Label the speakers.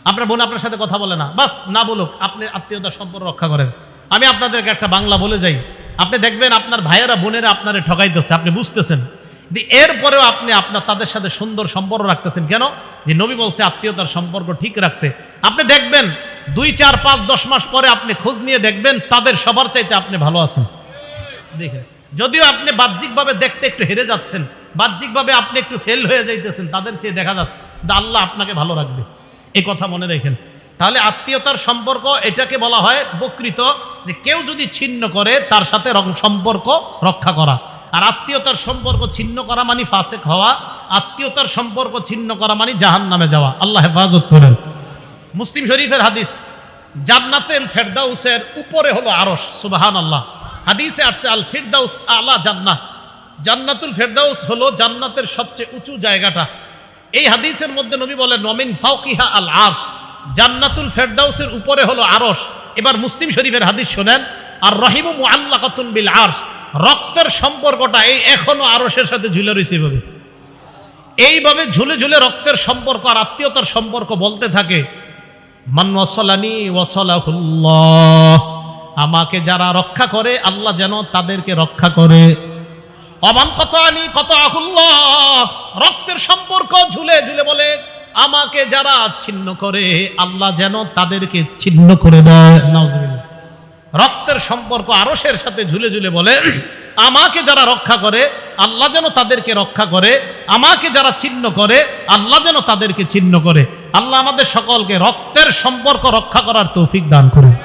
Speaker 1: আপনার বোন আপনার সাথে কথা বলে না, বাস না বলুক, আপনি আত্মীয়তার সম্পর্ক রক্ষা করেন। আমি আপনাদেরকে একটা বাংলা বলে যাই, আপনি দেখবেন আপনার ভাইয়েরা বোনেরা আপনারে ঠকাইতেছে, আপনি বুঝতেছেন, এরপরেও আপনি তাদের সাথে সুন্দর সম্পর্ক রাখতেছেন কেন? যে নবী বলছে আত্মীয়তার সম্পর্ক ঠিক রাখতে। আপনি দেখবেন 2, 4, 5, 10 মাস পরে আপনি খোঁজ নিয়ে দেখবেন তাদের সবার চাইতে আপনি ভালো আছেন। দেখেন, যদিও আপনি বাহ্যিকভাবে দেখতে একটু হেরে যাচ্ছেন, বাহ্যিকভাবে আপনি একটু ফেল হয়ে যাইতেছেন, তাদের চেয়ে দেখা যাচ্ছে আল্লাহ আপনাকে ভালো রাখবে, এই কথা মনে রাখেন। তাহলে আত্মীয়তার সম্পর্ক এটাকে বলা হয় বকৃত, যে কেউ যদি ছিন্ন করে তার সাথে সম্পর্ক রক্ষা করা। আর আত্মীয়তার সম্পর্ক ছিন্ন করা মানে ফাসেক হওয়া, আত্মীয়তার সম্পর্ক ছিন্ন করা মানে জাহান্নামে যাওয়া। আল্লাহ হেফাজত করেন। মুসলিম শরীফের হাদিস, জান্নাতুল ফেরদাউসের উপরে হলো আরশ। সুবহানাল্লাহ। হাদিসে আসছে আল ফিরদাউস আলা জান্নাহ, জান্নাতুল ফেরদাউস হলো জান্নাতের সবচেয়ে উঁচু জায়গাটা। এই হাদিসের মধ্যে নবী বলেন ওয়ামিন ফাওকিহা আল আরশ, জান্নাতুল ফেরদাউসের উপরে হলো আরশ। এবার মুসলিম শরীফের হাদিস শোনেন, আর রহিমু মুআল্লাকাতুন বিল আরশ, রক্তের সম্পর্কটা এই এখনো আরশের সাথে ঝুলে রয়েছে। এইভাবে ঝুলে ঝুলে রক্তের সম্পর্ক আর আত্মীয়তার সম্পর্ক বলতে থাকে, মান ওয়াসালানি ওয়াসালাহুল্লাহ, আমাকে যারা রক্ষা করে আল্লাহ যেন তাদেরকে রক্ষা করে। অমান কতানি কতাহুল্লাহ, রক্তের সম্পর্ক ঝুলে ঝুলে বলে আমাকে যারা ছিন্ন করে আল্লাহ যেন তাদেরকে ছিন্ন করে দেয়। নাউজুবিল্লাহ। রক্তের সম্পর্ক আরশের সাথে ঝুলে ঝুলে বলে আমাকে যারা রক্ষা করে আল্লাহ যেন তাদেরকে রক্ষা করে, আমাকে যারা ছিন্ন করে আল্লাহ যেন তাদেরকে ছিন্ন করে। আল্লাহ আমাদের সকলকে রক্তের সম্পর্ক রক্ষা করার তৌফিক দান করুন।